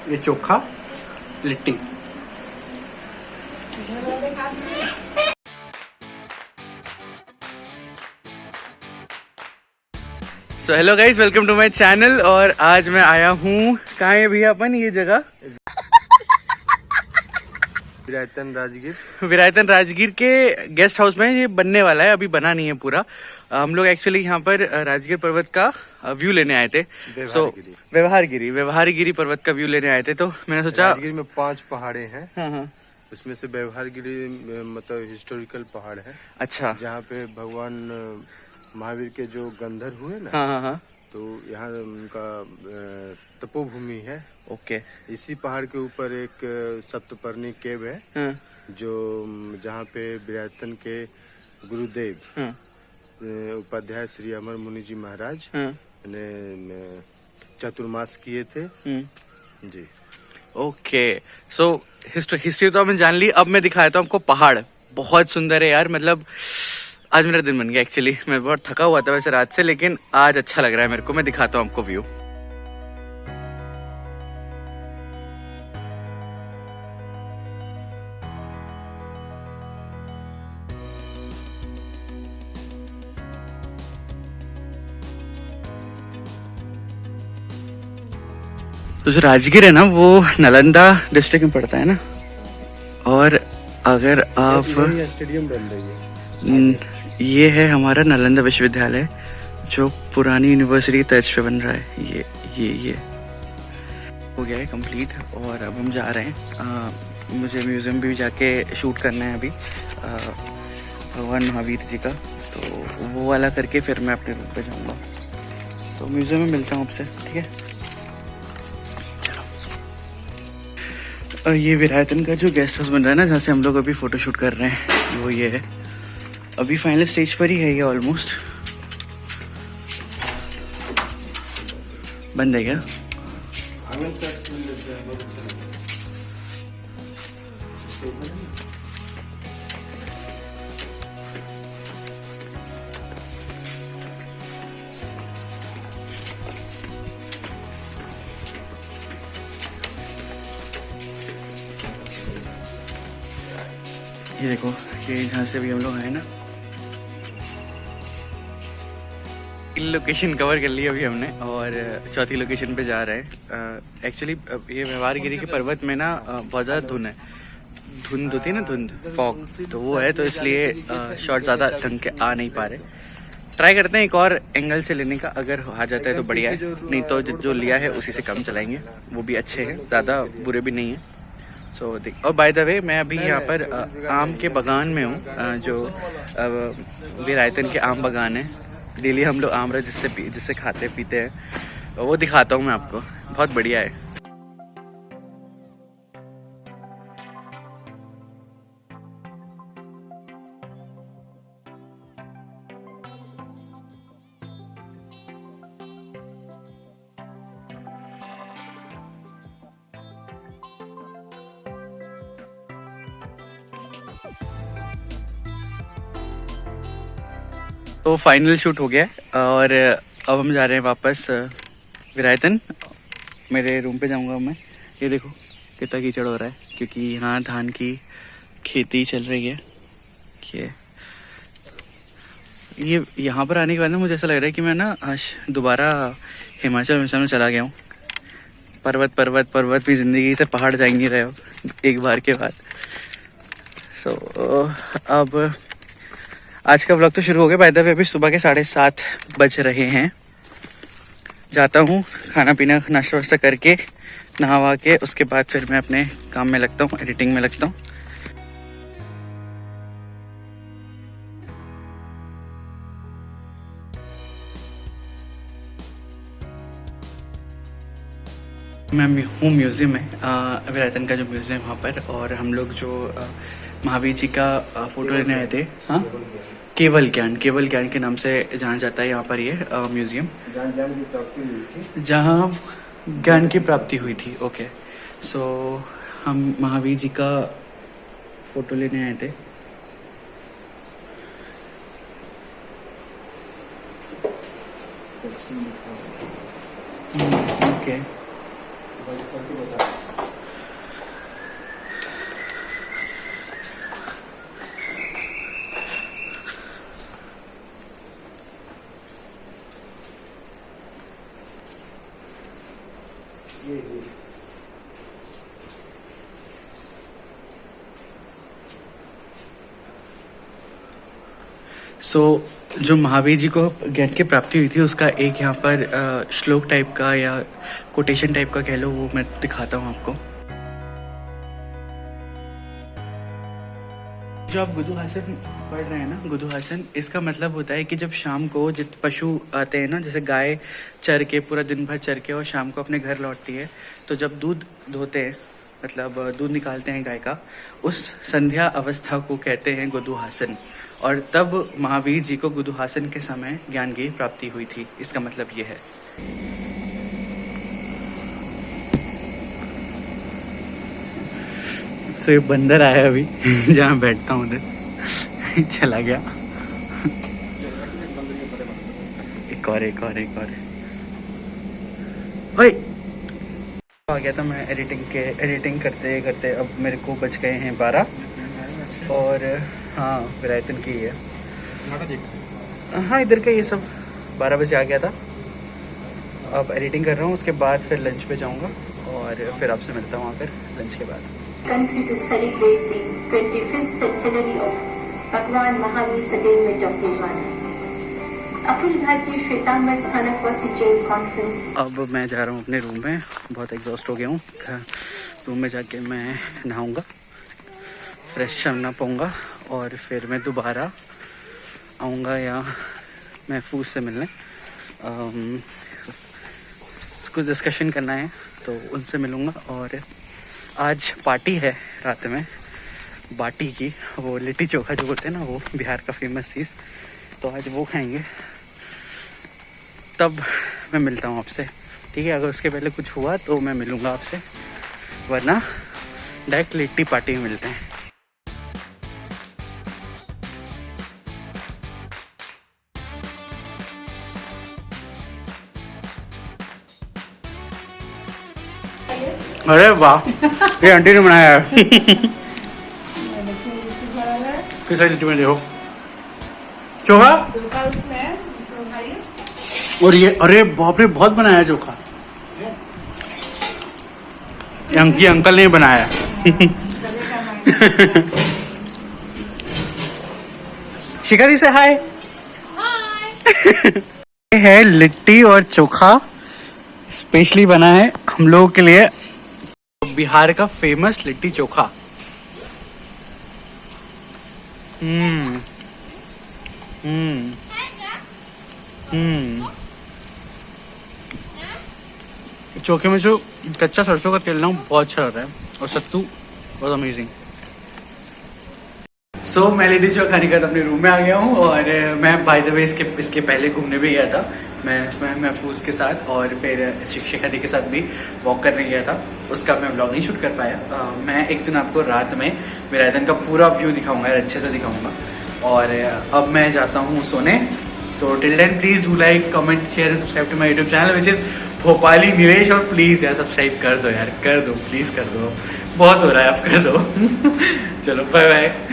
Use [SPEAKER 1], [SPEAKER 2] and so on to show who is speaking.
[SPEAKER 1] ये चोखा लिट्टी। So hello guys, welcome to my channel. और आज मैं आया हूँ, कहाँ है भैया अपन ये जगह? विरायतन राजगीर के गेस्ट हाउस में ये बनने वाला है, अभी बना नहीं है पूरा। हम लोग एक्चुअली यहाँ पर राजगीर पर्वत का व्यू लेने आए थे। व्यवहारगिरी पर्वत का व्यू लेने आए थे। तो मैंने सोचा,
[SPEAKER 2] राजगीर में 5 पहाड़े हैं।
[SPEAKER 1] हाँ,
[SPEAKER 2] उसमें से व्यवहारगिरी मतलब हिस्टोरिकल पहाड़ है।
[SPEAKER 1] अच्छा,
[SPEAKER 2] जहाँ पे भगवान महावीर के जो गंधर हुए ना,
[SPEAKER 1] हाँ,
[SPEAKER 2] तो यहाँ उनका तपोभूमि है।
[SPEAKER 1] ओके।
[SPEAKER 2] इसी पहाड़ के ऊपर एक सप्तपर्णी केव है,
[SPEAKER 1] हाँ,
[SPEAKER 2] जो जहाँ पे विरायतन के गुरुदेव
[SPEAKER 1] हाँ,
[SPEAKER 2] उपाध्याय श्री अमर मुनि जी महाराज
[SPEAKER 1] हाँ,
[SPEAKER 2] ने चतुर्मास किए थे जी।
[SPEAKER 1] ओके। सो हिस्ट्री तो आपने जान ली। अब मैं दिखाता हूँ आपको पहाड़। बहुत सुंदर है यार, मतलब आज मेरा दिन बन गया। एक्चुअली मैं बहुत थका हुआ था वैसे रात से, लेकिन आज अच्छा लग रहा है मेरे को। मैं दिखाता हूँ आपको व्यू। तो जो राजगीर है ना, वो नालंदा डिस्ट्रिक्ट में पड़ता है ना। और अगर आप
[SPEAKER 2] स्टेडियम बन रही है,
[SPEAKER 1] ये है हमारा नालंदा विश्वविद्यालय, जो पुरानी यूनिवर्सिटी तर्ज पे बन रहा है। ये हो गया है कंप्लीट। और अब हम जा रहे हैं, मुझे म्यूज़ियम भी जाके शूट करना है अभी, भगवान महावीर जी का। तो वो वाला करके फिर मैं अपने रूम पे जाऊँगा। तो म्यूज़ियम में मिलता हूँ आपसे, ठीक है? ये विरायतन का जो गेस्ट हाउस बन रहा है ना, जहाँ से हम लोग अभी फ़ोटो शूट कर रहे हैं, वो ये है। अभी फाइनल स्टेज पर ही है ये, ऑलमोस्ट बंद है क्या? ये देखो, ये जहाँ से अभी हम लोग आए ना, लोकेशन कवर कर ली अभी हमने, और चौथी लोकेशन पे जा रहे हैं। एक्चुअली ये व्यवहारगिरी के पर्वत में ना बहुत ज़्यादा धुंध होती है ना, धुंध, फॉग, तो वो है। तो इसलिए शॉट ज़्यादा ढंग के आ नहीं पा रहे। ट्राई करते हैं एक और एंगल से लेने का, अगर आ जाता है तो बढ़िया है, नहीं तो जो लिया है उसी से कम चलाएंगे। वो भी अच्छे हैं, ज़्यादा बुरे भी नहीं हैं। सो देख, और बाय द वे मैं अभी यहाँ पर आम के बागान में हूँ, जो विरायतन के आम बागान है। डेली हम लोग आम रस जिससे खाते पीते हैं, वो दिखाता हूँ मैं आपको। बहुत बढ़िया है। तो फाइनल शूट हो गया है, और अब हम जा रहे हैं वापस विरायतन। मेरे रूम पे जाऊंगा मैं। ये देखो कितना कीचड़ हो रहा है, क्योंकि यहाँ धान की खेती चल रही है। ये यहाँ पर आने के बाद ना मुझे ऐसा लग रहा है कि मैं ना आज दोबारा हिमाचल में चला गया हूँ। पर्वत भी ज़िंदगी से पहाड़ जा ही नहीं रहे हो एक बार के बाद। सो अब आज का व्लॉग तो शुरू हो गया। बाय द वे अभी सुबह के 7:30 बज रहे हैं। जाता हूँ, खाना पीना नाश्ता वास्ता करके नहावा के, उसके बाद फिर मैं अपने काम में लगता हूँ, एडिटिंग में लगता हूँ। मैं हूँ म्यूज़ियम में, विरायतन का जो म्यूज़ियम वहाँ पर। और हम लोग जो महावीर जी का फ़ोटो लेने आए थे। हाँ, केवल ज्ञान के नाम से जाना जाता है यहाँ पर ये म्यूज़ियम, जहाँ ज्ञान की प्राप्ति हुई थी। ओके, सो हम महावीर जी का फ़ोटो लेने आए थे। ओके, सो जो महावीर जी को ज्ञान की प्राप्ति हुई थी उसका एक यहाँ पर श्लोक टाइप का या कोटेशन टाइप का कह लो, वो मैं दिखाता हूँ आपको। जो आप गुदुहासन पढ़ रहे हैं ना, गुदुहासन, इसका मतलब होता है कि जब शाम को जित पशु आते हैं ना, जैसे गाय चर के पूरा दिन भर चर के और शाम को अपने घर लौटती है, तो जब दूध धोते हैं मतलब दूध निकालते हैं गाय का, उस संध्या अवस्था को कहते हैं गुदुहासन। और तब महावीर जी को गुदुहासन के समय ज्ञान की प्राप्ति हुई थी, इसका मतलब ये है। तो ये बंदर आया अभी जहाँ बैठता हूँ उधर चला गया। एक और ओए आ गया था मैं एडिटिंग करते करते। अब मेरे को बज गए हैं 12 और हाँ विरायतन की है, हाँ इधर का ये सब 12 बजे आ गया था। अब एडिटिंग कर रहा हूँ, उसके बाद फिर लंच पे जाऊँगा और फिर आपसे मिलता हूँ फिर लंच के बाद।
[SPEAKER 3] Country to celebrate the 25th centenary of भगवान Mahavir settlement of Nirvana. Akhil Bharatiya Shvetambar Sthanakvasi Jain conference.
[SPEAKER 1] अब मैं जा रहा हूँ अपने रूम में, बहुत एग्जॉस्ट हो गया हूँ। रूम में जाके मैं नहाऊंगा, फ्रेश होना पाऊँगा और फिर मैं दोबारा आऊँगा या महफूज से मिलने। कुछ डिस्कशन करना है तो उनसे मिलूँगा। और आज पार्टी है रात में, बाटी की, वो लिट्टी चोखा जो बोलते हैं ना, वो बिहार का फेमस चीज़, तो आज वो खाएंगे। तब मैं मिलता हूँ आपसे, ठीक है? अगर उसके पहले कुछ हुआ तो मैं मिलूँगा आपसे, वरना डायरेक्ट लिट्टी पार्टी में मिलते हैं। अरे वाह, ये आंटी ने बनाया है। किस लिट्टी में देखो चोखा, और ये अरे बाप रे बहुत बनाया है चोखा। ये अंकल ने बनाया है। शिखा दी से हाय। ये है लिट्टी और चोखा, स्पेशली बना है हम लोगों के लिए, बिहार का फेमस लिट्टी चोखा। चोखे में जो कच्चा सरसों का तेल ना बहुत अच्छा रहता है, और सत्तू बहुत अमेजिंग। सो मैं लिट्टी चोखा खाने का अपने रूम में आ गया हूँ। और मैं बाय द वे इसके पहले घूमने भी गया था, मैं महफूज के साथ और फिर शिक्षा दी के साथ भी वॉक करने गया था। उसका मैं व्लॉग नहीं शूट कर पाया। मैं एक दिन आपको रात में विरायतन का पूरा व्यू दिखाऊंगा, अच्छे से दिखाऊंगा। और अब मैं जाता हूँ सोने, तो till then please do like, comment, share, subscribe to my YouTube channel which is Bhopali Nilesh. और प्लीज यार सब्सक्राइब कर दो यार, कर दो प्लीज, कर दो, बहुत हो रहा है, आप कर दो। चलो बाय बाय।